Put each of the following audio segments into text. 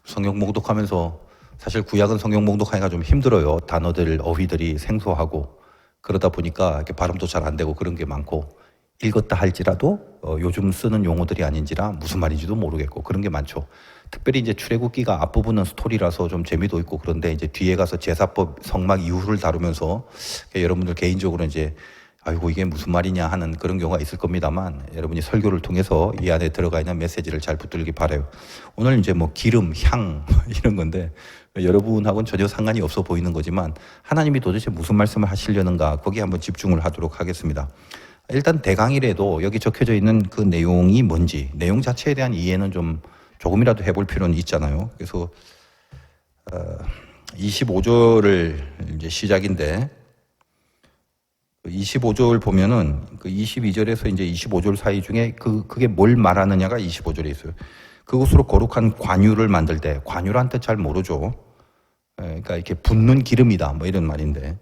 성경 봉독하면서 사실 구약은 성경 봉독하기가 좀 힘들어요. 단어들, 어휘들이 생소하고 그러다 보니까 이렇게 발음도 잘 안 되고 그런 게 많고 읽었다 할지라도 요즘 쓰는 용어들이 아닌지라 무슨 말인지도 모르겠고 그런 게 많죠. 특별히 이제 출애굽기가 앞부분은 스토리라서 좀 재미도 있고 그런데 이제 뒤에 가서 제사법 성막 이후를 다루면서 여러분들 개인적으로 이제 아이고 이게 무슨 말이냐 하는 그런 경우가 있을 겁니다만 여러분이 설교를 통해서 이 안에 들어가 있는 메시지를 잘 붙들기 바라요. 오늘 이제 뭐 기름, 향 이런 건데 여러분하고는 전혀 상관이 없어 보이는 거지만 하나님이 도대체 무슨 말씀을 하시려는가 거기에 한번 집중을 하도록 하겠습니다. 일단 대강이라도 여기 적혀져 있는 그 내용이 뭔지 내용 자체에 대한 이해는 좀 조금이라도 해볼 필요는 있잖아요. 그래서 25절을 이제 시작인데 25절 보면은 그 22절에서 이제 25절 사이 중에 그게 뭘 말하느냐가 25절에 있어요. 그것으로 거룩한 관유를 만들 때 관유란 뜻 잘 모르죠. 그러니까 이렇게 붓는 기름이다 뭐 이런 말인데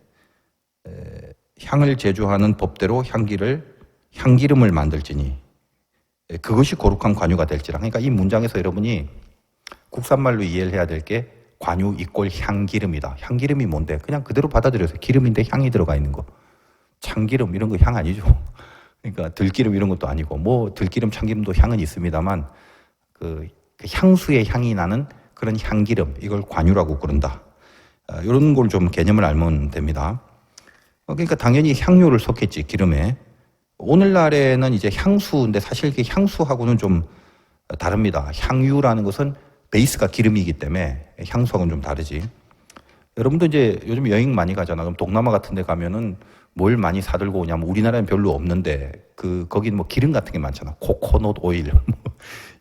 향을 제조하는 법대로 향기름을 만들지니 그것이 거룩한 관유가 될지라. 그러니까 이 문장에서 여러분이 국산말로 이해를 해야 될 게 관유 이꼴 향기름이다. 향기름이 뭔데? 그냥 그대로 받아들여서 기름인데 향이 들어가 있는 거. 참기름 이런 거 향 아니죠. 그러니까 들기름 이런 것도 아니고 뭐 들기름, 참기름도 향은 있습니다만 그 향수의 향이 나는 그런 향기름 이걸 관유라고 그런다. 이런 걸 좀 개념을 알면 됩니다. 그러니까 당연히 향료를 섞겠지 기름에. 오늘날에는 이제 향수인데 사실 그 향수하고는 좀 다릅니다. 향유라는 것은 베이스가 기름이기 때문에 향수하고는 좀 다르지. 여러분도 이제 요즘 여행 많이 가잖아. 그럼 동남아 같은 데 가면은 뭘 많이 사들고 오냐면 우리나라는 별로 없는데 거긴 뭐 기름 같은 게 많잖아. 코코넛 오일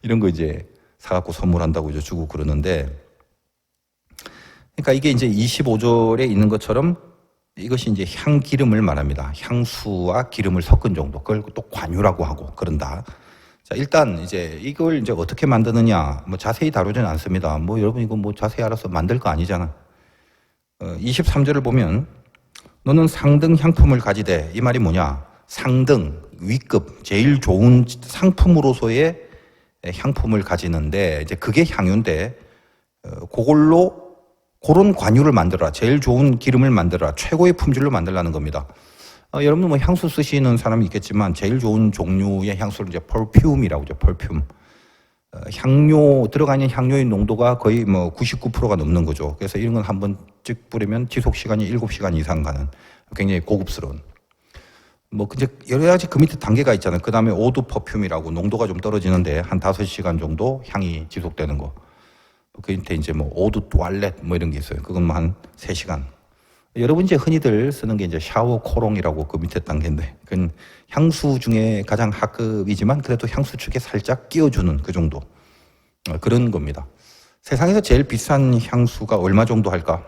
이런 거 이제 사갖고 선물한다고 이제 주고 그러는데 그러니까 이게 이제 25절에 있는 것처럼 이것이 이제 향기름을 말합니다. 향수와 기름을 섞은 정도. 그걸 또 관유라고 하고 그런다. 자, 일단 이제 이걸 이제 어떻게 만드느냐 뭐 자세히 다루지는 않습니다. 뭐 여러분 이거 뭐 자세히 알아서 만들 거 아니잖아. 23절을 보면 너는 상등 향품을 가지되 이 말이 뭐냐? 상등, 위급, 제일 좋은 상품으로서의 향품을 가지는데 이제 그게 향유인데 그걸로 그런 관유를 만들어라. 제일 좋은 기름을 만들어라. 최고의 품질로 만들라는 겁니다. 여러분도 뭐 향수 쓰시는 사람이 있겠지만 제일 좋은 종류의 향수를 이제 펄퓸이라고 하죠. 펄퓸. 향료 들어가 있는 향료의 농도가 거의 뭐 99%가 넘는 거죠. 그래서 이런 건 한번 찍 뿌리면 지속 시간이 7시간 이상 가는 굉장히 고급스러운. 뭐 근데 여러 가지 그 밑에 단계가 있잖아요. 그 다음에 오드 퍼퓸이라고 농도가 좀 떨어지는데 한 5시간 정도 향이 지속되는 거. 그 밑에 이제 뭐 오드 투알렛 뭐 이런 게 있어요. 그건 뭐 한 3시간. 여러분 이제 흔히들 쓰는 게 이제 샤워 코롱이라고 그 밑에 단계인데 그건 향수 중에 가장 하급이지만 그래도 향수 축에 살짝 끼워주는 그 정도 그런 겁니다. 세상에서 제일 비싼 향수가 얼마 정도 할까?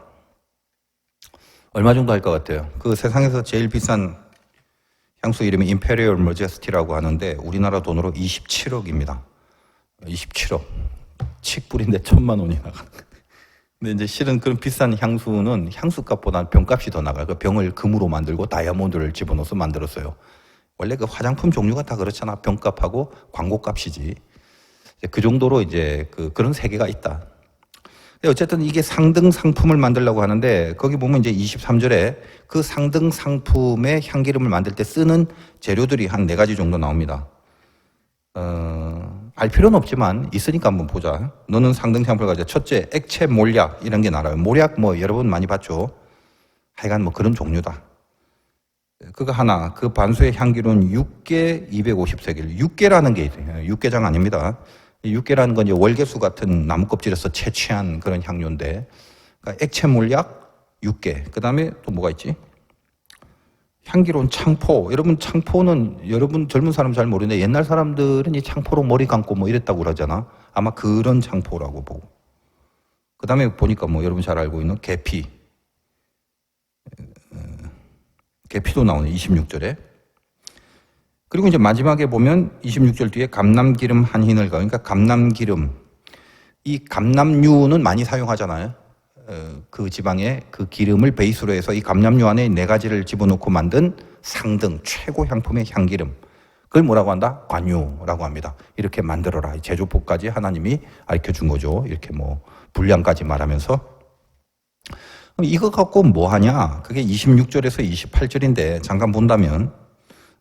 얼마 정도 할 것 같아요? 그 세상에서 제일 비싼 향수 이름이 임페리얼 머제스티라고 하는데 우리나라 돈으로 27억입니다. 27억. 칡뿌린데 1,000만 원이 나가는 거예요. 근데 이제 실은 그런 비싼 향수는 향수값보다 병값이 더 나가요. 그 병을 금으로 만들고 다이아몬드를 집어넣어서 만들었어요. 원래 그 화장품 종류가 다 그렇잖아. 병값하고 광고값이지. 그 정도로 이제 그런 세계가 있다. 어쨌든 이게 상등 상품을 만들려고 하는데 거기 보면 이제 23절에 그 상등 상품의 향기름을 만들 때 쓰는 재료들이 한 4가지 정도 나옵니다. 알 필요는 없지만 있으니까 한번 보자. 너는 상등 상품을 가져. 첫째, 액체 몰약 이런 게 나와요. 몰약 뭐 여러분 많이 봤죠. 하여간 뭐 그런 종류다. 그거 하나. 그 반수의 향기로는 6개 250세겔. 6개라는 게 있어요. 6개장 아닙니다. 6개라는 건 이제 월계수 같은 나무 껍질에서 채취한 그런 향료인데, 그러니까 액체 몰약 6개. 그 다음에 또 뭐가 있지? 향기로운 창포. 여러분 창포는 여러분 젊은 사람 잘 모르는데 옛날 사람들은 이 창포로 머리 감고 뭐 이랬다고 그러잖아. 아마 그런 창포라고 보고. 그 다음에 보니까 뭐 여러분 잘 알고 있는 계피. 계피도 나오네 26절에. 그리고 이제 마지막에 보면 26절 뒤에 감람기름 한 흰을 그러니까 감람기름. 이 감람류는 많이 사용하잖아요. 그 지방에 그 기름을 베이스로 해서 이 감람류 안에 4가지를 집어넣고 만든 상등 최고 향품의 향기름. 그걸 뭐라고 한다? 관유라고 합니다. 이렇게 만들어라. 제조법까지 하나님이 가르쳐 준 거죠. 이렇게 뭐 분량까지 말하면서. 이거 갖고 뭐 하냐? 그게 26절에서 28절인데 잠깐 본다면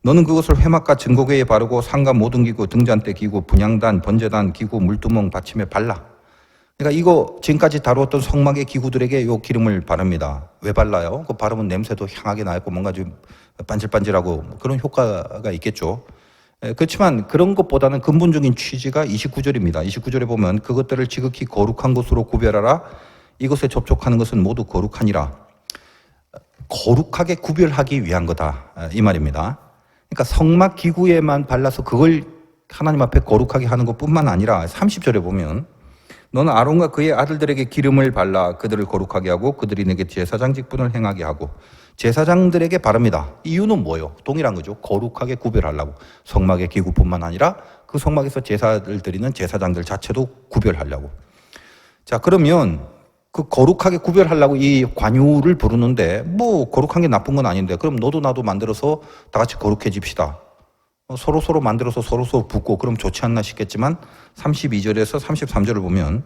너는 그것을 회막과 증거궤에 바르고 상가 모든 기구, 등잔대 기구, 분향단, 번제단 기구, 물두멍 받침에 발라. 그러니까 이거 지금까지 다루었던 성막의 기구들에게 요 기름을 바릅니다. 왜 발라요? 그 바르면 냄새도 향하게 나고 뭔가 좀 반질반질하고 그런 효과가 있겠죠. 그렇지만 그런 것보다는 근본적인 취지가 29절입니다. 29절에 보면 그것들을 지극히 거룩한 것으로 구별하라. 이것에 접촉하는 것은 모두 거룩하니라. 거룩하게 구별하기 위한 거다. 이 말입니다. 그러니까 성막 기구에만 발라서 그걸 하나님 앞에 거룩하게 하는 것뿐만 아니라 30절에 보면 너는 아론과 그의 아들들에게 기름을 발라 그들을 거룩하게 하고 그들이 내게 제사장 직분을 행하게 하고 제사장들에게 바릅니다. 이유는 뭐예요? 동일한 거죠. 거룩하게 구별하려고. 성막의 기구뿐만 아니라 그 성막에서 제사를 드리는 제사장들 자체도 구별하려고. 자, 그러면 그 거룩하게 구별하려고 이 관유를 부르는데 뭐 거룩한 게 나쁜 건 아닌데 그럼 너도 나도 만들어서 다 같이 거룩해집시다. 서로 만들어서 서로 붓고 그럼 좋지 않나 싶겠지만 32절에서 33절을 보면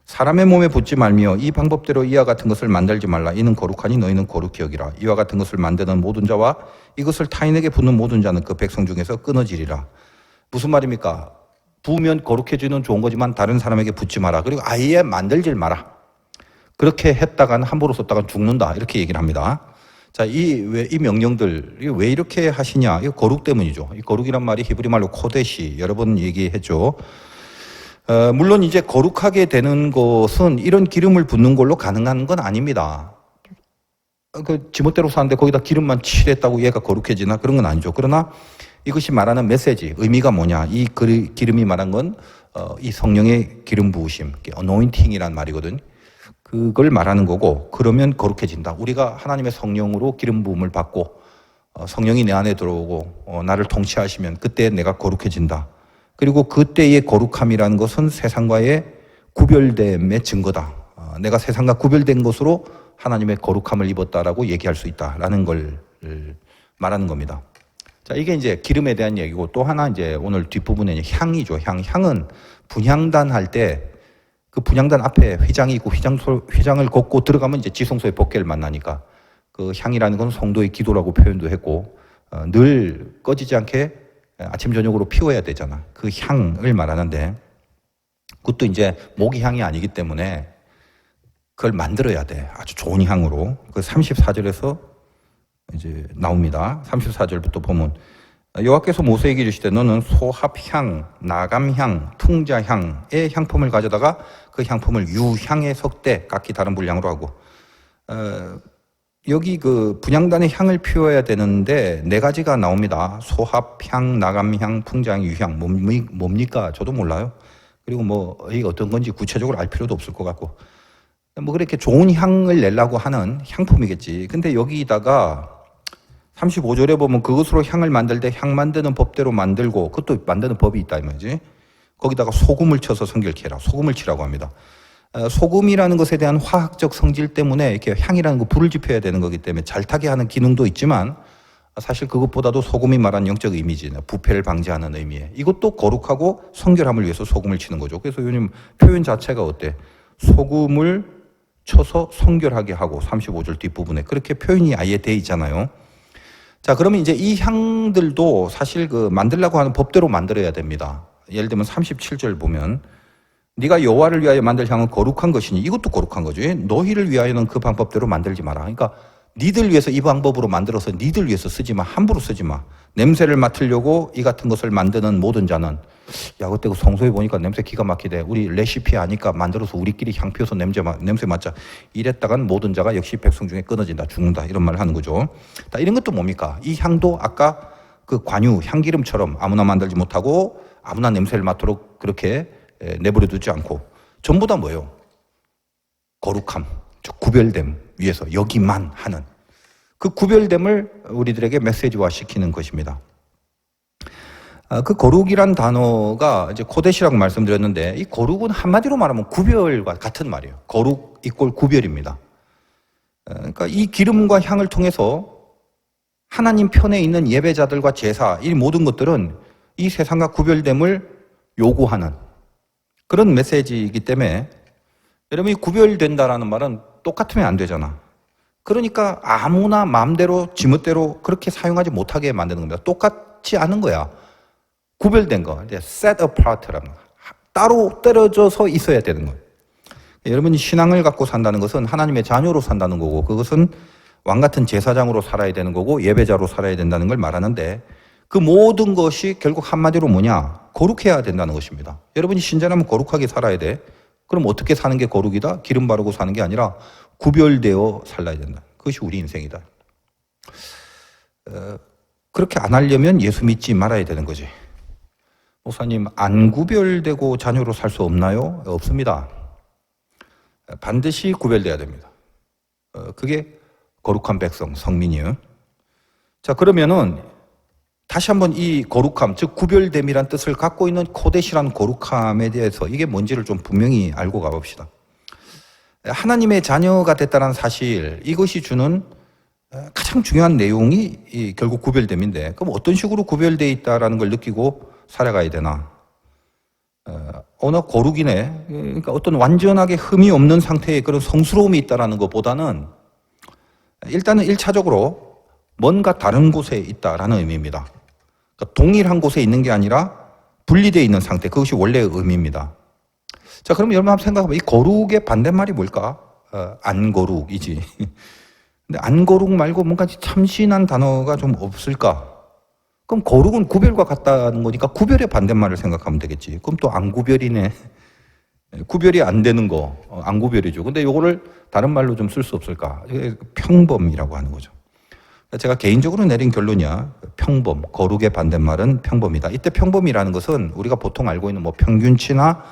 사람의 몸에 붓지 말며 이 방법대로 이와 같은 것을 만들지 말라. 이는 거룩하니 너희는 거룩히 여기라. 이와 같은 것을 만드는 모든 자와 이것을 타인에게 붓는 모든 자는 그 백성 중에서 끊어지리라. 무슨 말입니까? 부으면 거룩해지는 좋은 거지만 다른 사람에게 붓지 마라. 그리고 아예 만들질 마라. 그렇게 했다간 함부로 썼다간 죽는다. 이렇게 얘기를 합니다. 자, 이 명령들, 왜 이렇게 하시냐? 이거 거룩 때문이죠. 이 거룩이란 말이 히브리 말로 코데시, 여러 번 얘기했죠. 물론 이제 거룩하게 되는 것은 이런 기름을 붓는 걸로 가능한 건 아닙니다. 그 지멋대로 사는데 거기다 기름만 칠했다고 얘가 거룩해지나? 그런 건 아니죠. 그러나 이것이 말하는 메시지, 의미가 뭐냐? 이 기름이 말한 건 이 성령의 기름 부으심, 어노인팅이란 말이거든. 그걸 말하는 거고, 그러면 거룩해진다. 우리가 하나님의 성령으로 기름 부음을 받고 성령이 내 안에 들어오고 나를 통치하시면 그때 내가 거룩해진다. 그리고 그때의 거룩함이라는 것은 세상과의 구별됨의 증거다. 내가 세상과 구별된 것으로 하나님의 거룩함을 입었다라고 얘기할 수 있다라는 걸 말하는 겁니다. 자, 이게 이제 기름에 대한 얘기고 또 하나 이제 오늘 뒷부분에 향이죠. 향은 분향단 할 때 그 분향단 앞에 휘장이 있고 휘장을 걷고 들어가면 이제 지성소의 법궤를 만나니까 그 향이라는 건 성도의 기도라고 표현도 했고 늘 꺼지지 않게 아침 저녁으로 피워야 되잖아. 그 향을 말하는데 그것도 이제 모기향이 아니기 때문에 그걸 만들어야 돼. 아주 좋은 향으로. 그 34절에서 이제 나옵니다. 34절부터 보면 여호와께서 모세에게 이르시되 너는 소합향, 나감향, 퉁자향의 향품을 가져다가 그 향품을 유향에 섞되 각기 다른 분량으로 하고 여기 그 분향단의 향을 피워야 되는데 네 가지가 나옵니다. 소합향, 나감향, 풍자향, 유향. 뭡니까? 저도 몰라요. 그리고 뭐 이게 어떤 건지 구체적으로 알 필요도 없을 것 같고 뭐 그렇게 좋은 향을 내려고 하는 향품이겠지. 근데 여기다가 35절에 보면 그것으로 향을 만들 때 향 만드는 법대로 만들고 그것도 만드는 법이 있다 이 말이지. 거기다가 소금을 쳐서 성결케 해라. 소금을 치라고 합니다. 소금이라는 것에 대한 화학적 성질 때문에 이렇게 향이라는 거 불을 지펴야 되는 거기 때문에 잘 타게 하는 기능도 있지만 사실 그것보다도 소금이 말한 영적 이미지, 부패를 방지하는 의미에 이것도 거룩하고 성결함을 위해서 소금을 치는 거죠. 그래서 요즘 표현 자체가 어때? 소금을 쳐서 성결하게 하고 35절 뒷부분에 그렇게 표현이 아예 돼 있잖아요. 자, 그러면 이제 이 향들도 사실 그 만들려고 하는 법대로 만들어야 됩니다. 예를 들면 37절 보면 네가 여호와를 위하여 만들 향은 거룩한 것이니 이것도 거룩한 거지. 너희를 위하여는 그 방법대로 만들지 마라. 그러니까 니들 위해서 이 방법으로 만들어서 니들 위해서 쓰지 마. 함부로 쓰지 마. 냄새를 맡으려고 이 같은 것을 만드는 모든 자는 야 그때 그 성소에 보니까 냄새 기가 막히대. 우리 레시피 아니까 만들어서 우리끼리 향 피워서 냄새 맡자. 이랬다간 모든 자가 역시 백성 중에 끊어진다. 죽는다. 이런 말을 하는 거죠. 자, 이런 것도 뭡니까? 이 향도 아까 그 관유, 향기름처럼 아무나 만들지 못하고 아무나 냄새를 맡도록 그렇게 내버려 두지 않고 전부 다 뭐예요? 거룩함, 구별됨 위해서 여기만 하는 그 구별됨을 우리들에게 메시지화 시키는 것입니다. 그 거룩이란 단어가 이제 코데시라고 말씀드렸는데 이 거룩은 한마디로 말하면 구별과 같은 말이에요. 거룩 이꼴 구별입니다. 그러니까 이 기름과 향을 통해서 하나님 편에 있는 예배자들과 제사, 이 모든 것들은 이 세상과 구별됨을 요구하는 그런 메시지이기 때문에 여러분이 구별된다라는 말은 똑같으면 안 되잖아. 그러니까 아무나 마음대로 지멋대로 그렇게 사용하지 못하게 만드는 겁니다. 똑같지 않은 거야. 구별된 거, set apart라는 거. 따로 떨어져서 있어야 되는 거예요. 여러분이 신앙을 갖고 산다는 것은 하나님의 자녀로 산다는 거고, 그것은 왕같은 제사장으로 살아야 되는 거고 예배자로 살아야 된다는 걸 말하는데, 그 모든 것이 결국 한마디로 뭐냐? 거룩해야 된다는 것입니다. 여러분이 신자라면 거룩하게 살아야 돼. 그럼 어떻게 사는 게 거룩이다? 기름 바르고 사는 게 아니라 구별되어 살아야 된다. 그것이 우리 인생이다. 그렇게 안 하려면 예수 믿지 말아야 되는 거지. 목사님, 안 구별되고 자녀로 살 수 없나요? 없습니다. 반드시 구별돼야 됩니다. 그게 거룩한 백성, 성민이요. 자, 그러면은 다시 한번 이 거룩함, 즉 구별됨이란 뜻을 갖고 있는 코데시라는 거룩함에 대해서 이게 뭔지를 좀 분명히 알고 가봅시다. 하나님의 자녀가 됐다는 사실, 이것이 주는 가장 중요한 내용이 결국 구별됨인데, 그럼 어떤 식으로 구별되어 있다는 걸 느끼고 살아가야 되나? 거룩이네. 그러니까 어떤 완전하게 흠이 없는 상태의 그런 성스러움이 있다는 것보다는 일단은 1차적으로 뭔가 다른 곳에 있다라는 의미입니다. 그러니까 동일한 곳에 있는 게 아니라 분리되어 있는 상태, 그것이 원래의 의미입니다. 자, 그럼 여러분 한번 생각해봐. 이 거룩의 반대말이 뭘까? 안 거룩이지. 근데 안 거룩 말고 뭔가 참신한 단어가 좀 없을까? 그럼 거룩은 구별과 같다는 거니까 구별의 반대말을 생각하면 되겠지. 그럼 또 안 구별이네. 구별이 안 되는 거, 안 구별이죠. 근데 요거를 다른 말로 좀 쓸 수 없을까? 평범이라고 하는 거죠. 제가 개인적으로 내린 결론이야. 평범, 거룩의 반대말은 평범이다. 이때 평범이라는 것은 우리가 보통 알고 있는 뭐 평균치나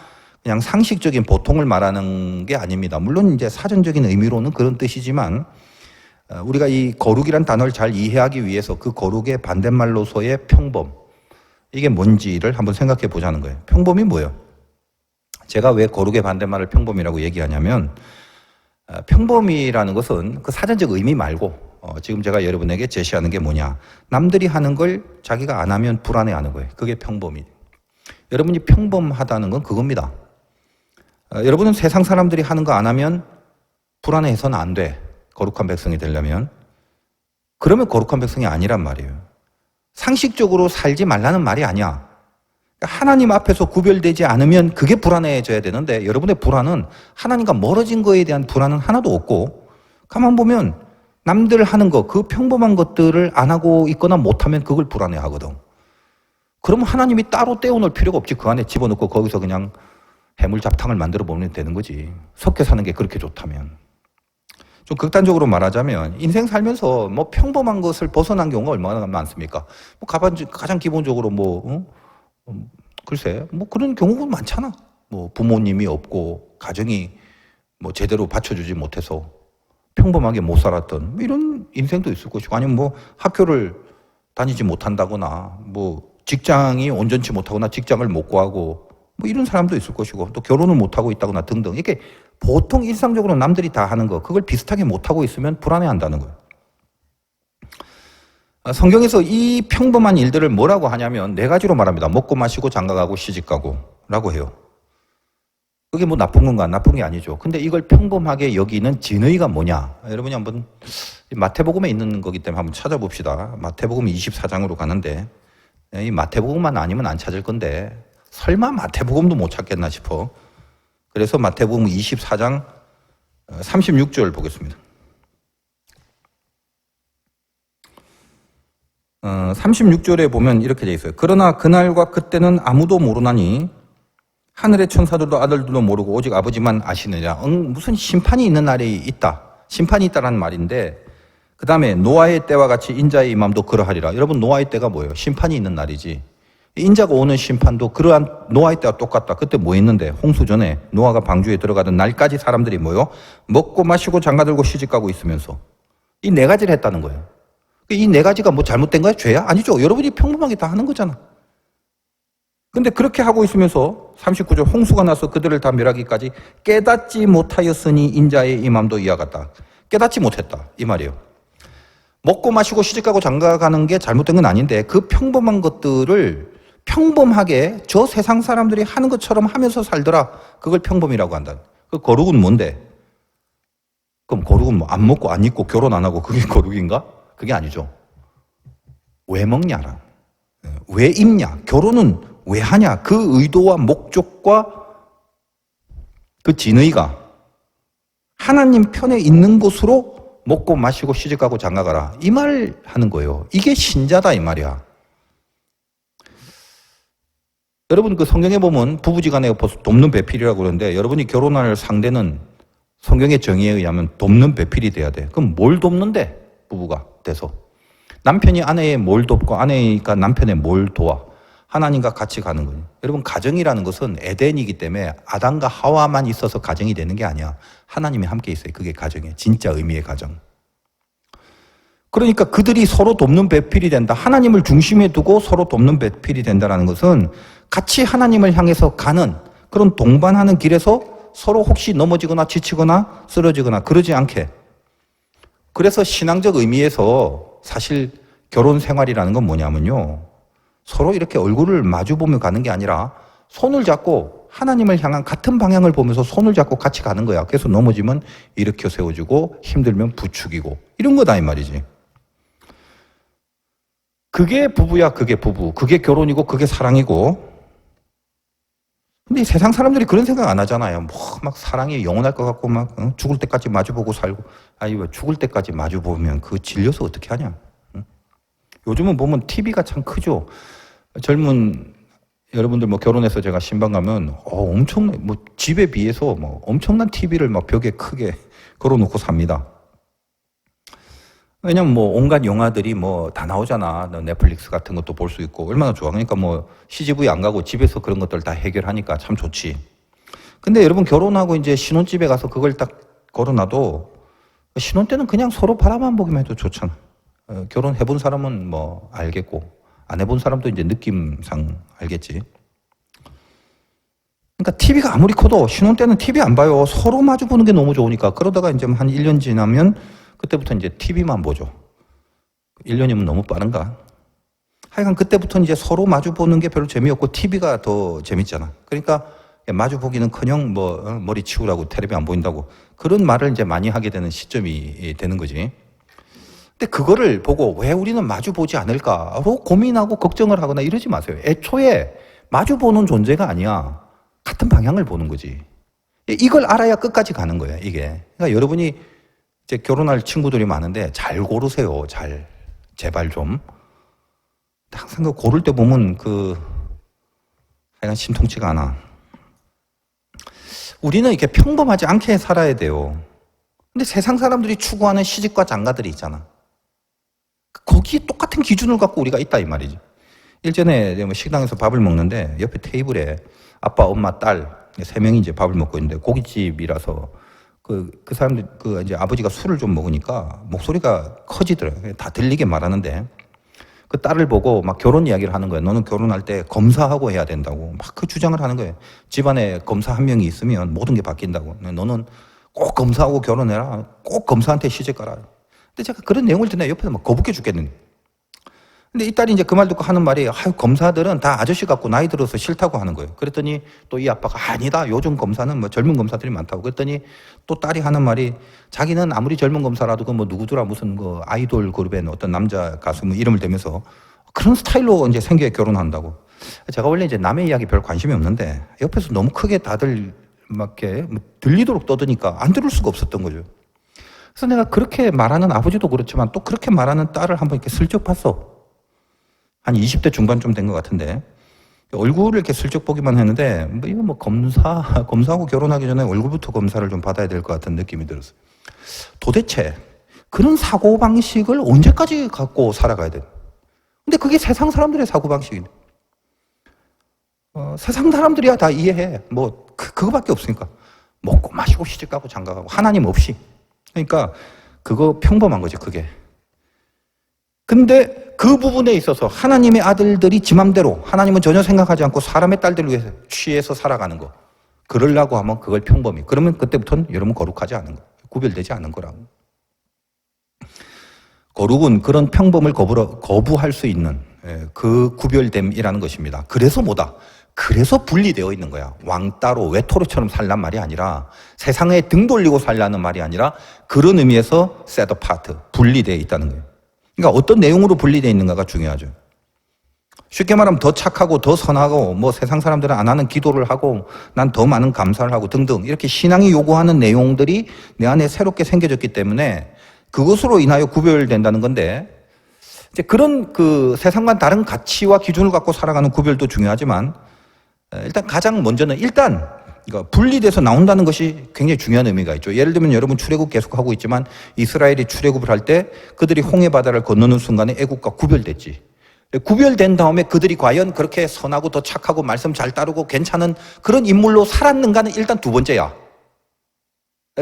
그냥 상식적인 보통을 말하는 게 아닙니다. 물론 이제 사전적인 의미로는 그런 뜻이지만, 우리가 이 거룩이란 단어를 잘 이해하기 위해서 그 거룩의 반대말로서의 평범, 이게 뭔지를 한번 생각해 보자는 거예요. 평범이 뭐예요? 제가 왜 거룩의 반대말을 평범이라고 얘기하냐면, 평범이라는 것은 그 사전적 의미 말고 지금 제가 여러분에게 제시하는 게 뭐냐, 남들이 하는 걸 자기가 안 하면 불안해하는 거예요. 그게 평범이. 여러분이 평범하다는 건 그겁니다. 여러분은 세상 사람들이 하는 거 안 하면 불안해해서는 안 돼. 거룩한 백성이 되려면. 그러면 거룩한 백성이 아니란 말이에요. 상식적으로 살지 말라는 말이 아니야. 하나님 앞에서 구별되지 않으면 그게 불안해져야 되는데, 여러분의 불안은 하나님과 멀어진 거에 대한 불안은 하나도 없고, 가만 보면 남들 하는 거, 그 평범한 것들을 안 하고 있거나 못하면 그걸 불안해하거든. 그러면 하나님이 따로 떼어놓을 필요가 없지. 그 안에 집어넣고 거기서 그냥 해물잡탕을 만들어 먹으면 되는 거지. 섞여 사는 게 그렇게 좋다면. 좀 극단적으로 말하자면 인생 살면서 뭐 평범한 것을 벗어난 경우가 얼마나 많습니까? 뭐 가장 기본적으로 글쎄 뭐 그런 경우가 많잖아. 뭐 부모님이 없고 가정이 뭐 제대로 받쳐주지 못해서 평범하게 못 살았던 뭐 이런 인생도 있을 것이고, 아니면 뭐 학교를 다니지 못한다거나 뭐 직장이 온전치 못하거나 직장을 못 구하고 뭐 이런 사람도 있을 것이고, 또 결혼을 못하고 있다거나 등등, 이렇게 보통 일상적으로 남들이 다 하는 거, 그걸 비슷하게 못하고 있으면 불안해한다는 거예요. 성경에서 이 평범한 일들을 뭐라고 하냐면 4가지로 말합니다. 먹고 마시고 장가가고 시집가고 라고 해요. 그게 뭐 나쁜 건가? 나쁜 게 아니죠. 근데 이걸 평범하게 여기는 진의가 뭐냐? 여러분이 한번 마태복음에 있는 거기 때문에 한번 찾아봅시다. 마태복음 24장으로 가는데, 이 마태복음만 아니면 안 찾을 건데 설마 마태복음도 못 찾겠나 싶어. 그래서 마태복음 24장 36절 보겠습니다. 36절에 보면 이렇게 되어 있어요. 그러나 그날과 그때는 아무도 모르나니 하늘의 천사들도 아들들도 모르고 오직 아버지만 아시느냐. 무슨 심판이 있는 날이 있다. 심판이 있다라는 말인데, 그 다음에 노아의 때와 같이 인자의 임함도 그러하리라. 여러분, 노아의 때가 뭐예요? 심판이 있는 날이지. 인자가 오는 심판도 그러한 노아의 때와 똑같다. 그때 뭐 했는데? 홍수 전에 노아가 방주에 들어가던 날까지 사람들이 뭐요? 먹고 마시고 장가들고 시집가고 있으면서 이 4가지를 했다는 거예요. 이 4가지가 뭐 잘못된 거야? 죄야? 아니죠. 여러분이 평범하게 다 하는 거잖아. 근데 그렇게 하고 있으면서 39절, 홍수가 나서 그들을 다 멸하기까지 깨닫지 못하였으니 인자의 임함도 이와 같다. 깨닫지 못했다 이 말이에요. 먹고 마시고 시집가고 장가가는 게 잘못된 건 아닌데 그 평범한 것들을 평범하게 저 세상 사람들이 하는 것처럼 하면서 살더라. 그걸 평범이라고 한다. 그 거룩은 뭔데? 그럼 거룩은 뭐 안 먹고 안 입고 결혼 안 하고 그게 거룩인가? 그게 아니죠. 왜 먹냐라. 왜 입냐? 결혼은 왜 하냐? 그 의도와 목적과 그 진의가 하나님 편에 있는 곳으로 먹고 마시고 시집가고 장가가라. 이 말 하는 거예요. 이게 신자다 이 말이야. 여러분 그 성경에 보면 부부지간에 돕는 배필이라고 그러는데 여러분이 결혼할 상대는 성경의 정의에 의하면 돕는 배필이 돼야 돼. 그럼 뭘 돕는데? 부부가 돼서. 남편이 아내에 뭘 돕고 아내가 남편에 뭘 도와? 하나님과 같이 가는 거예요. 여러분 가정이라는 것은 에덴이기 때문에 아담과 하와만 있어서 가정이 되는 게 아니야. 하나님이 함께 있어요. 그게 가정이에요. 진짜 의미의 가정. 그러니까 그들이 서로 돕는 배필이 된다. 하나님을 중심에 두고 서로 돕는 배필이 된다는 것은 같이 하나님을 향해서 가는 그런 동반하는 길에서 서로 혹시 넘어지거나 지치거나 쓰러지거나 그러지 않게. 그래서 신앙적 의미에서 사실 결혼 생활이라는 건 뭐냐면요. 서로 이렇게 얼굴을 마주보며 가는 게 아니라 손을 잡고 하나님을 향한 같은 방향을 보면서 손을 잡고 같이 가는 거야. 그래서 넘어지면 일으켜 세워주고 힘들면 부추기고 이런 거다 이 말이지. 그게 부부야. 그게 부부. 그게 결혼이고 그게 사랑이고. 근데 세상 사람들이 그런 생각 안 하잖아요. 뭐 막 사랑이 영원할 것 같고 막 죽을 때까지 마주보고 살고. 아니 왜 죽을 때까지 마주보면 그거 질려서 어떻게 하냐. 요즘은 보면 TV가 참 크죠. 젊은 여러분들 뭐 결혼해서 제가 신방 가면 엄청난 뭐 집에 비해서 뭐 엄청난 TV를 막 벽에 크게 걸어놓고 삽니다. 왜냐면 뭐 온갖 영화들이 뭐 다 나오잖아. 넷플릭스 같은 것도 볼 수 있고 얼마나 좋아. 그러니까 뭐 CGV 안 가고 집에서 그런 것들 다 해결하니까 참 좋지. 근데 여러분 결혼하고 이제 신혼집에 가서 그걸 딱 걸어놔도 신혼 때는 그냥 서로 바라만 보기만 해도 좋잖아. 결혼해본 사람은 뭐 알겠고 안 해본 사람도 이제 느낌상 알겠지. 그러니까 TV가 아무리 커도 신혼 때는 TV 안 봐요. 서로 마주 보는 게 너무 좋으니까. 그러다가 이제 한 1년 지나면 그때부터 이제 TV만 보죠. 1년이면 너무 빠른가? 하여간 그때부터 이제 서로 마주 보는 게 별로 재미없고 TV가 더 재밌잖아. 그러니까 마주 보기는커녕 뭐 머리 치우라고 텔레비 안 보인다고 그런 말을 이제 많이 하게 되는 시점이 되는 거지. 근데 그거를 보고 왜 우리는 마주 보지 않을까로 고민하고 걱정을 하거나 이러지 마세요. 애초에 마주 보는 존재가 아니야. 같은 방향을 보는 거지. 이걸 알아야 끝까지 가는 거야, 이게. 그러니까 여러분이 이제 결혼할 친구들이 많은데 잘 고르세요. 잘. 제발 좀. 항상 그 고를 때 보면 하여간 심통치가 않아. 우리는 이렇게 평범하지 않게 살아야 돼요. 근데 세상 사람들이 추구하는 시집과 장가들이 있잖아. 거기에 똑같은 기준을 갖고 우리가 있다 이 말이지. 일전에 식당에서 밥을 먹는데 옆에 테이블에 아빠, 엄마, 딸 3명이 이제 밥을 먹고 있는데 고깃집이라서 그 사람들 이제 아버지가 술을 좀 먹으니까 목소리가 커지더라고요. 다 들리게 말하는데 그 딸을 보고 막 결혼 이야기를 하는 거예요. 너는 결혼할 때 검사하고 해야 된다고 막 그 주장을 하는 거예요. 집안에 검사 한 명이 있으면 모든 게 바뀐다고. 너는 꼭 검사하고 결혼해라. 꼭 검사한테 시집 가라. 근데 제가 그런 내용을 듣나 옆에서 막 거북해 죽겠는데. 근데 이 딸이 이제 그 말 듣고 하는 말이 검사들은 다 아저씨 같고 나이 들어서 싫다고 하는 거예요. 그랬더니 또 이 아빠가 아니다. 요즘 검사는 뭐 젊은 검사들이 많다고. 그랬더니 또 딸이 하는 말이 자기는 아무리 젊은 검사라도 그 뭐 누구더라 무슨 그 아이돌 그룹의 어떤 남자 가수 뭐 이름을 대면서 그런 스타일로 이제 생겨야 결혼한다고. 제가 원래 이제 남의 이야기 별 관심이 없는데 옆에서 너무 크게 다들 막 이렇게 들리도록 떠드니까 안 들을 수가 없었던 거죠. 그래서 내가 그렇게 말하는 아버지도 그렇지만 또 그렇게 말하는 딸을 한번 이렇게 슬쩍 봤어. 한 20대 중반쯤 된 것 같은데 얼굴을 이렇게 슬쩍 보기만 했는데 이거 뭐 검사하고 결혼하기 전에 얼굴부터 검사를 좀 받아야 될 것 같은 느낌이 들었어요. 도대체 그런 사고방식을 언제까지 갖고 살아가야 돼? 근데 그게 세상 사람들의 사고방식인데 세상 사람들이야 다 이해해. 뭐 그거밖에 없으니까 먹고 마시고 시집가고 장가가고 하나님 없이. 그러니까 그거 평범한 거지 그게. 근데 그 부분에 있어서 하나님의 아들들이 지 맘대로 하나님은 전혀 생각하지 않고 사람의 딸들을 위해서 취해서 살아가는 거. 그러려고 하면 그걸 평범히. 그러면 그때부터는 여러분 거룩하지 않은 거. 구별되지 않은 거라고. 거룩은 그런 평범을 거부할 수 있는 그 구별됨이라는 것입니다. 그래서 뭐다? 그래서 분리되어 있는 거야. 왕따로 외톨이처럼 살란 말이 아니라 세상에 등 돌리고 살라는 말이 아니라 그런 의미에서 set apart, 분리되어 있다는 거예요. 그러니까 어떤 내용으로 분리되어 있는가가 중요하죠. 쉽게 말하면 더 착하고 더 선하고 뭐 세상 사람들은 안 하는 기도를 하고 난 더 많은 감사를 하고 등등 이렇게 신앙이 요구하는 내용들이 내 안에 새롭게 생겨졌기 때문에 그것으로 인하여 구별된다는 건데 이제 그런 그 세상과 다른 가치와 기준을 갖고 살아가는 구별도 중요하지만 일단 가장 먼저는 일단 분리돼서 나온다는 것이 굉장히 중요한 의미가 있죠. 예를 들면 여러분 출애굽 계속 하고 있지만 이스라엘이 출애굽을 할 때 그들이 홍해 바다를 건너는 순간에 애국과 구별됐지. 구별된 다음에 그들이 과연 그렇게 선하고 더 착하고 말씀 잘 따르고 괜찮은 그런 인물로 살았는가는 일단 두 번째야.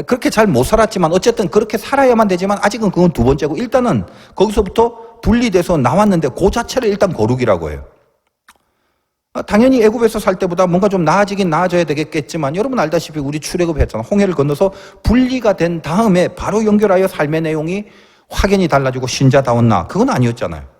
그렇게 잘 못 살았지만 어쨌든 그렇게 살아야만 되지만 아직은 그건 두 번째고 일단은 거기서부터 분리돼서 나왔는데 그 자체를 일단 거룩이라고 해요. 당연히 애굽에서 살 때보다 뭔가 좀 나아지긴 나아져야 되겠지만 여러분 알다시피 우리 출애굽했잖아. 홍해를 건너서 분리가 된 다음에 바로 연결하여 삶의 내용이 확연히 달라지고 신자다운 나 그건 아니었잖아요.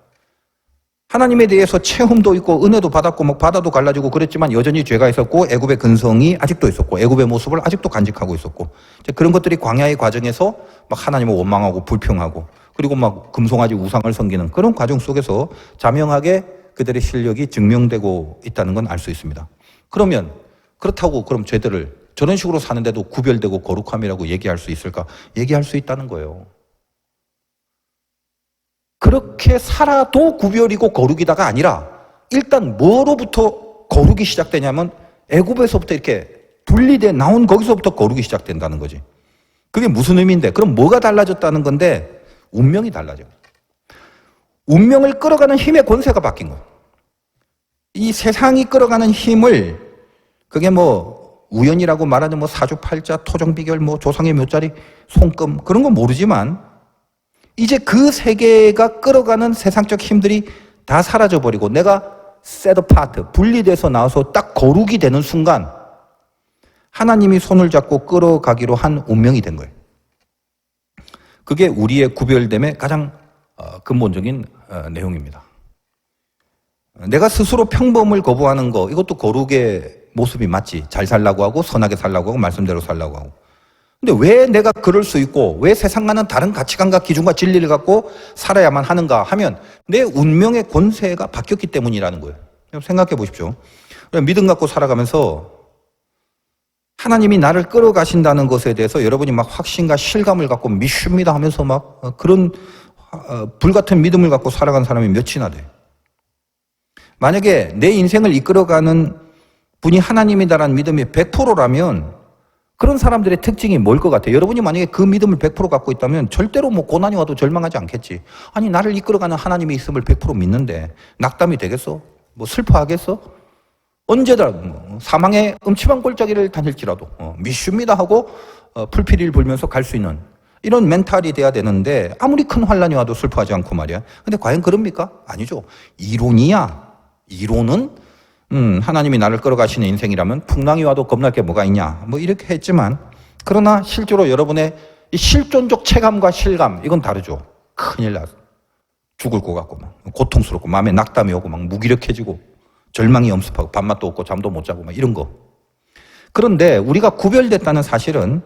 하나님에 대해서 체험도 있고 은혜도 받았고 뭐 바다도 갈라지고 그랬지만 여전히 죄가 있었고 애굽의 근성이 아직도 있었고 애굽의 모습을 아직도 간직하고 있었고 그런 것들이 광야의 과정에서 막 하나님을 원망하고 불평하고 그리고 막 금송아지 우상을 섬기는 그런 과정 속에서 자명하게 그들의 실력이 증명되고 있다는 건 알 수 있습니다. 그러면 그렇다고 그럼 죄들을 저런 식으로 사는데도 구별되고 거룩함이라고 얘기할 수 있을까? 얘기할 수 있다는 거예요. 그렇게 살아도 구별이고 거룩이다가 아니라 일단 뭐로부터 거룩이 시작되냐면 애굽에서부터 이렇게 분리돼 나온 거기서부터 거룩이 시작된다는 거지. 그게 무슨 의미인데? 그럼 뭐가 달라졌다는 건데 운명이 달라져. 운명을 끌어가는 힘의 권세가 바뀐 거야. 이 세상이 끌어가는 힘을 그게 뭐 우연이라고 말하는 뭐 사주팔자, 토종비결, 뭐 조상의 묘자리, 손금 그런 건 모르지만 이제 그 세계가 끌어가는 세상적 힘들이 다 사라져버리고 내가 set apart, 분리돼서 나와서 딱 거룩이 되는 순간 하나님이 손을 잡고 끌어가기로 한 운명이 된 거예요. 그게 우리의 구별됨의 가장 근본적인 내용입니다. 내가 스스로 평범을 거부하는 거 이것도 거룩의 모습이 맞지. 잘 살라고 하고 선하게 살라고 하고 말씀대로 살라고 하고. 근데 왜 내가 그럴 수 있고 왜 세상과는 다른 가치관과 기준과 진리를 갖고 살아야만 하는가 하면 내 운명의 권세가 바뀌었기 때문이라는 거예요. 생각해 보십시오. 믿음 갖고 살아가면서 하나님이 나를 끌어가신다는 것에 대해서 여러분이 막 확신과 실감을 갖고 믿습니다 하면서 막 그런 불같은 믿음을 갖고 살아가는 사람이 몇이나 돼. 만약에 내 인생을 이끌어가는 분이 하나님이다라는 믿음이 100%라면 그런 사람들의 특징이 뭘 것 같아요? 여러분이 만약에 그 믿음을 100% 갖고 있다면 절대로 뭐 고난이 와도 절망하지 않겠지. 아니 나를 이끌어가는 하나님이 있음을 100% 믿는데 낙담이 되겠어? 뭐 슬퍼하겠어? 언제다 사망의 음침한 골짜기를 다닐지라도 믿습니다 하고 풀피리를 불면서 갈 수 있는 이런 멘탈이 돼야 되는데 아무리 큰 환란이 와도 슬퍼하지 않고 말이야. 근데 과연 그럽니까? 아니죠. 이론이야. 이론은 하나님이 나를 끌어가시는 인생이라면 풍랑이 와도 겁날 게 뭐가 있냐 뭐 이렇게 했지만 그러나 실제로 여러분의 이 실존적 체감과 실감 이건 다르죠. 큰일 나 죽을 것 같고 막 고통스럽고 마음에 낙담이 오고 막 무기력해지고 절망이 엄습하고 밥맛도 없고 잠도 못 자고 막 이런 거. 그런데 우리가 구별됐다는 사실은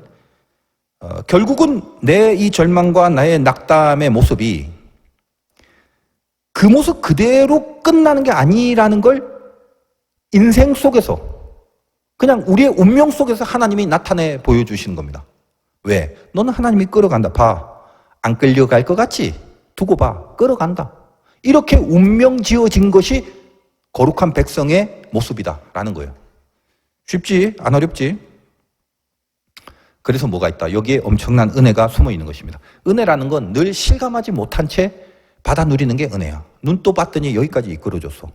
결국은 내 이 절망과 나의 낙담의 모습이 그 모습 그대로 끝나는 게 아니라는 걸 인생 속에서 그냥 우리의 운명 속에서 하나님이 나타내 보여주시는 겁니다. 왜? 너는 하나님이 끌어간다. 봐. 안 끌려갈 것 같지? 두고 봐. 끌어간다. 이렇게 운명 지어진 것이 거룩한 백성의 모습이다라는 거예요. 쉽지? 안 어렵지? 그래서 뭐가 있다? 여기에 엄청난 은혜가 숨어 있는 것입니다. 은혜라는 건 늘 실감하지 못한 채 받아 누리는 게 은혜야. 눈 또 봤더니 여기까지 이끌어줬어.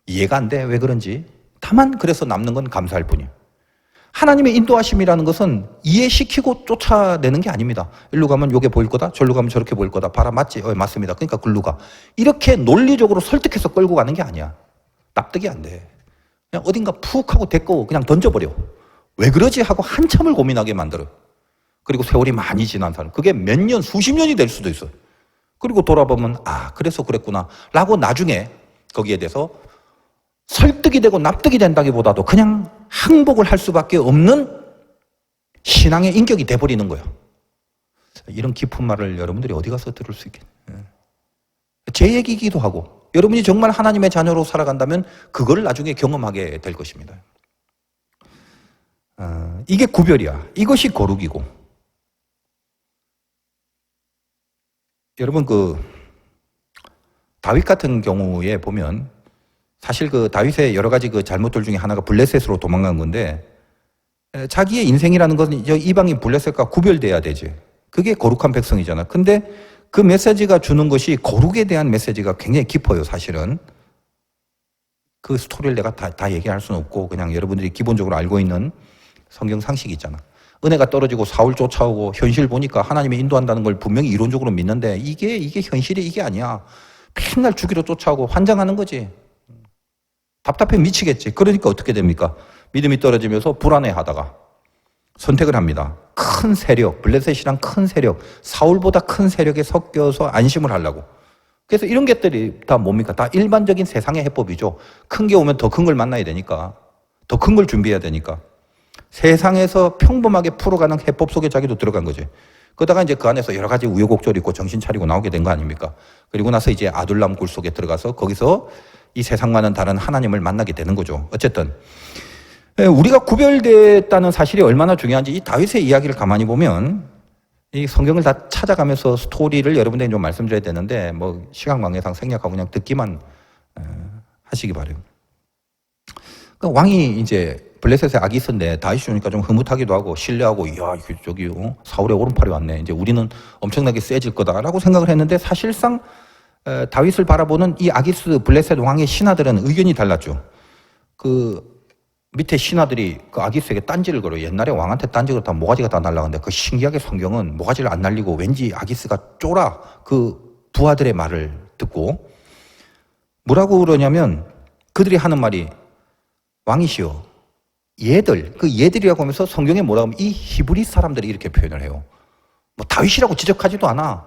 이해가 안 돼. 왜 그런지. 다만 그래서 남는 건 감사할 뿐이에요. 하나님의 인도하심이라는 것은 이해시키고 쫓아내는 게 아닙니다. 일로 가면 요게 보일 거다. 절로 가면 저렇게 보일 거다. 봐라 맞지? 맞습니다. 그러니까 글로 가. 이렇게 논리적으로 설득해서 끌고 가는 게 아니야. 납득이 안 돼. 그냥 어딘가 푹 하고 데리고 그냥 던져버려. 왜 그러지? 하고 한참을 고민하게 만들어. 그리고 세월이 많이 지난 사람. 그게 몇 년, 수십 년이 될 수도 있어요. 그리고 돌아보면 아 그래서 그랬구나 라고 나중에 거기에 대해서 설득이 되고 납득이 된다기보다도 그냥 항복을 할 수밖에 없는 신앙의 인격이 돼버리는 거예요. 이런 깊은 말을 여러분들이 어디 가서 들을 수 있겠어요. 제 얘기이기도 하고 여러분이 정말 하나님의 자녀로 살아간다면 그걸 나중에 경험하게 될 것입니다. 이게 구별이야. 이것이 거룩이고. 여러분 다윗 같은 경우에 보면 사실 다윗의 여러 가지 잘못들 중에 하나가 블레셋으로 도망간 건데 자기의 인생이라는 것은 이방인 블레셋과 구별돼야 되지. 그게 거룩한 백성이잖아. 근데 그 메시지가 주는 것이 거룩에 대한 메시지가 굉장히 깊어요, 사실은. 그 스토리를 내가 다 얘기할 수는 없고 그냥 여러분들이 기본적으로 알고 있는 성경 상식이 있잖아. 은혜가 떨어지고 사울 쫓아오고 현실 보니까 하나님이 인도한다는 걸 분명히 이론적으로 믿는데 이게 현실이 이게 아니야. 맨날 죽이러 쫓아오고 환장하는 거지. 답답해 미치겠지. 그러니까 어떻게 됩니까? 믿음이 떨어지면서 불안해하다가 선택을 합니다. 큰 세력, 블레셋이랑 큰 세력, 사울보다 큰 세력에 섞여서 안심을 하려고. 그래서 이런 것들이 다 뭡니까? 다 일반적인 세상의 해법이죠. 큰 게 오면 더 큰 걸 만나야 되니까. 더 큰 걸 준비해야 되니까. 세상에서 평범하게 풀어가는 해법 속에 자기도 들어간 거지. 그러다가 이제 그 안에서 여러 가지 우여곡절이 있고 정신 차리고 나오게 된 거 아닙니까? 그리고 나서 이제 아둘람 굴 속에 들어가서 거기서 이 세상과는 다른 하나님을 만나게 되는 거죠. 어쨌든 우리가 구별됐다는 사실이 얼마나 중요한지 이 다윗의 이야기를 가만히 보면 이 성경을 다 찾아가면서 스토리를 여러분들에게 좀 말씀드려야 되는데 뭐 시간 관계상 생략하고 그냥 듣기만 하시기 바래요. 왕이 이제 블레셋의 아기스인데 다윗이 오니까 좀 흐뭇하기도 하고 신뢰하고 이야 저기 사울의 오른팔이 왔네. 이제 우리는 엄청나게 세질 거다라고 생각을 했는데 사실상 다윗을 바라보는 이 아기스 블레셋 왕의 신하들은 의견이 달랐죠. 그 밑에 신하들이 그 아기스에게 딴지를 걸어요. 옛날에 왕한테 딴지 걸었다 모가지가 다 날라갔는데 그 신기하게 성경은 모가지를 안 날리고 왠지 아기스가 쫄아. 그 부하들의 말을 듣고 뭐라고 그러냐면 그들이 하는 말이 왕이시여 얘들이라고 하면서 성경에 뭐라고 하면 이 히브리 사람들이 이렇게 표현을 해요. 뭐 다윗이라고 지적하지도 않아.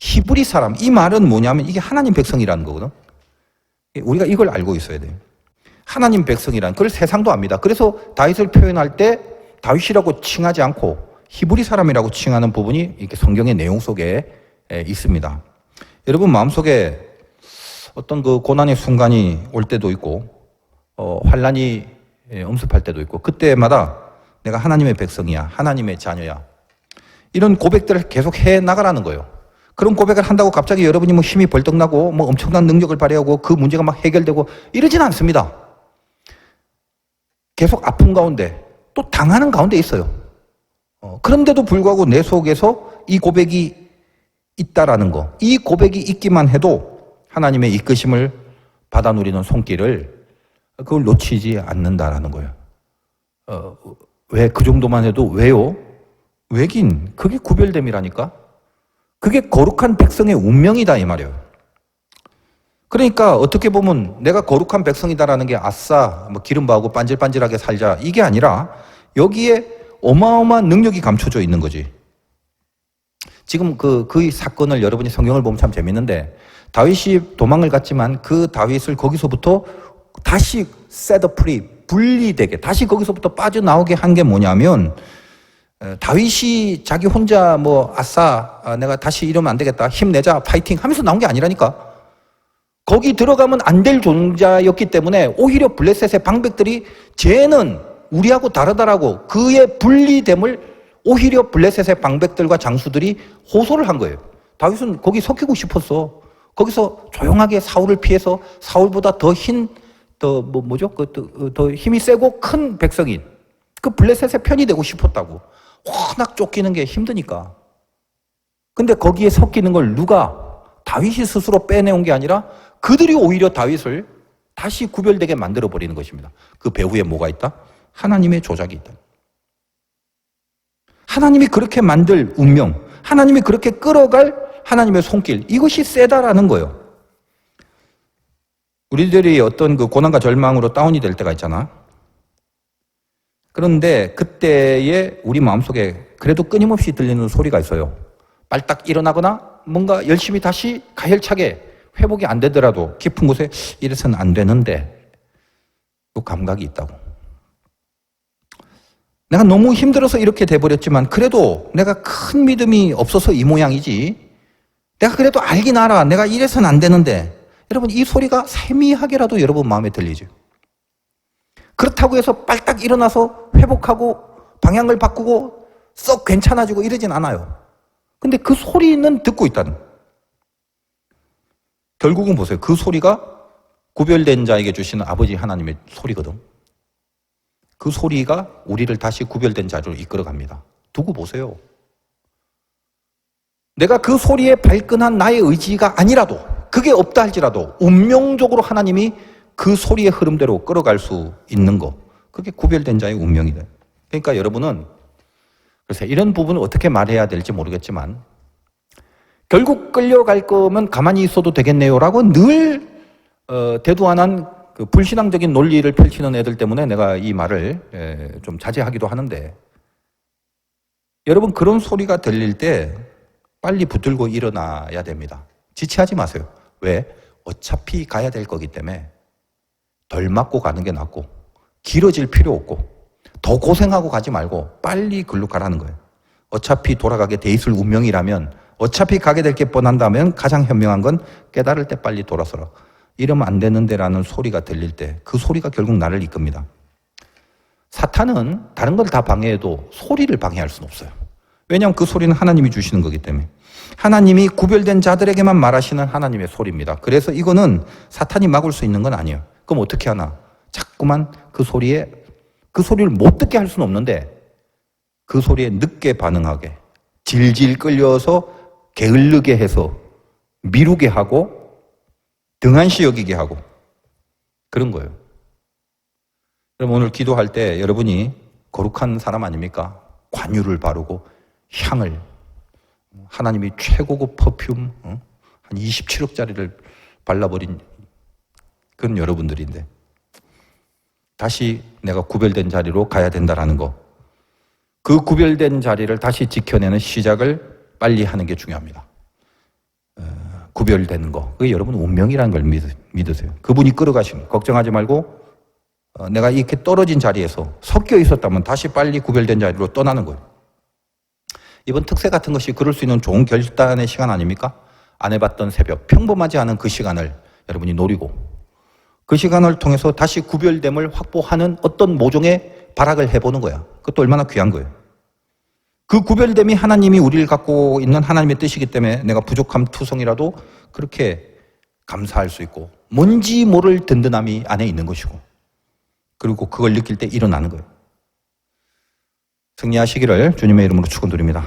히브리 사람, 이 말은 뭐냐면 이게 하나님 백성이라는 거거든. 우리가 이걸 알고 있어야 돼요. 하나님 백성이라는 그걸 세상도 압니다. 그래서 다윗을 표현할 때 다윗이라고 칭하지 않고 히브리 사람이라고 칭하는 부분이 이렇게 성경의 내용 속에 있습니다. 여러분 마음속에 어떤 그 고난의 순간이 올 때도 있고 환란이 엄습할 때도 있고 그때마다 내가 하나님의 백성이야, 하나님의 자녀야 이런 고백들을 계속 해 나가라는 거예요. 그런 고백을 한다고 갑자기 여러분이 뭐 힘이 벌떡 나고 뭐 엄청난 능력을 발휘하고 그 문제가 막 해결되고 이러지는 않습니다. 계속 아픈 가운데 또 당하는 가운데 있어요. 그런데도 불구하고 내 속에서 이 고백이 있다라는 거, 이 고백이 있기만 해도 하나님의 이끄심을 받아 누리는 손길을 그걸 놓치지 않는다라는 거예요. 왜 그 정도만 해도 왜요? 왜긴 그게 구별됨이라니까. 그게 거룩한 백성의 운명이다 이 말이에요. 그러니까 어떻게 보면 내가 거룩한 백성이다라는 게 아싸 뭐 기름 바르고 반질반질하게 살자 이게 아니라 여기에 어마어마한 능력이 감춰져 있는 거지. 지금 그 사건을 여러분이 성경을 보면 참 재밌는데 다윗이 도망을 갔지만 그 다윗을 거기서부터 다시 set free, 분리되게 다시 거기서부터 빠져나오게 한 게 뭐냐면 다윗이 자기 혼자 뭐 아싸 내가 다시 이러면 안 되겠다 힘내자 파이팅 하면서 나온 게 아니라니까. 거기 들어가면 안 될 존재였기 때문에 오히려 블레셋의 방백들이 쟤는 우리하고 다르다라고 그의 분리됨을 오히려 블레셋의 방백들과 장수들이 호소를 한 거예요. 다윗은 거기 섞이고 싶었어. 거기서 조용하게 사울을 피해서 사울보다 더 힘이 세고 큰 백성인 그 블레셋의 편이 되고 싶었다고. 워낙 쫓기는 게 힘드니까. 근데 거기에 섞이는 걸 누가 다윗이 스스로 빼내온 게 아니라 그들이 오히려 다윗을 다시 구별되게 만들어버리는 것입니다. 그 배후에 뭐가 있다? 하나님의 조작이 있다. 하나님이 그렇게 만들 운명, 하나님이 그렇게 끌어갈 하나님의 손길, 이것이 세다라는 거예요. 우리들이 어떤 그 고난과 절망으로 다운이 될 때가 있잖아. 그런데 그때에 우리 마음속에 그래도 끊임없이 들리는 소리가 있어요. 빨딱 일어나거나 뭔가 열심히 다시 가열차게 회복이 안 되더라도 깊은 곳에 이래서는 안 되는데 그 감각이 있다고. 내가 너무 힘들어서 이렇게 돼버렸지만 그래도 내가 큰 믿음이 없어서 이 모양이지, 내가 그래도 알긴 알아. 내가 이래서는 안 되는데. 여러분, 이 소리가 세미하게라도 여러분 마음에 들리죠. 그렇다고 해서 빨딱 일어나서 회복하고 방향을 바꾸고 썩 괜찮아지고 이러진 않아요. 근데 그 소리는 듣고 있다는. 결국은 보세요. 그 소리가 구별된 자에게 주시는 아버지 하나님의 소리거든. 그 소리가 우리를 다시 구별된 자로 이끌어갑니다. 두고 보세요. 내가 그 소리에 발끈한 나의 의지가 아니라도, 그게 없다 할지라도 운명적으로 하나님이 그 소리의 흐름대로 끌어갈 수 있는 거, 그게 구별된 자의 운명이다. 그러니까 여러분은, 그래서 이런 부분을 어떻게 말해야 될지 모르겠지만 결국 끌려갈 거면 가만히 있어도 되겠네요라고 늘 대두하는 그 불신앙적인 논리를 펼치는 애들 때문에 내가 이 말을 좀 자제하기도 하는데, 여러분 그런 소리가 들릴 때 빨리 붙들고 일어나야 됩니다. 지체하지 마세요. 왜? 어차피 가야 될 거기 때문에 덜 맞고 가는 게 낫고, 길어질 필요 없고, 더 고생하고 가지 말고 빨리 글로 가라는 거예요. 어차피 돌아가게 돼 있을 운명이라면, 어차피 가게 될 게 뻔한다면 가장 현명한 건 깨달을 때 빨리 돌아서라. 이러면 안 되는데 라는 소리가 들릴 때 그 소리가 결국 나를 이끕니다. 사탄은 다른 걸 다 방해해도 소리를 방해할 수는 없어요. 왜냐하면 그 소리는 하나님이 주시는 거기 때문에. 하나님이 구별된 자들에게만 말하시는 하나님의 소리입니다. 그래서 이거는 사탄이 막을 수 있는 건 아니에요. 그럼 어떻게 하나? 자꾸만 그 소리를 못 듣게 할 수는 없는데 그 소리에 늦게 반응하게, 질질 끌려서 게을르게 해서 미루게 하고 등한시 여기게 하고 그런 거예요. 여러분 오늘 기도할 때 여러분이 거룩한 사람 아닙니까? 관유를 바르고 향을, 하나님이 최고급 퍼퓸 한 27억짜리를 발라버린 그런 여러분들인데 다시 내가 구별된 자리로 가야 된다라는 거, 그 구별된 자리를 다시 지켜내는 시작을 빨리 하는 게 중요합니다. 구별되는 거, 그게 여러분 운명이라는 걸 믿으세요. 그분이 끌어가시는, 걱정하지 말고 내가 이렇게 떨어진 자리에서 섞여 있었다면 다시 빨리 구별된 자리로 떠나는 거예요. 이번 특세 같은 것이 그럴 수 있는 좋은 결단의 시간 아닙니까? 안 해봤던 새벽, 평범하지 않은 그 시간을 여러분이 노리고 그 시간을 통해서 다시 구별됨을 확보하는 어떤 모종의 발악을 해보는 거야. 그것도 얼마나 귀한 거예요. 그 구별됨이 하나님이 우리를 갖고 있는 하나님의 뜻이기 때문에 내가 부족함 투성이라도 그렇게 감사할 수 있고, 뭔지 모를 든든함이 안에 있는 것이고, 그리고 그걸 느낄 때 일어나는 거예요. 승리하시기를 주님의 이름으로 축원드립니다.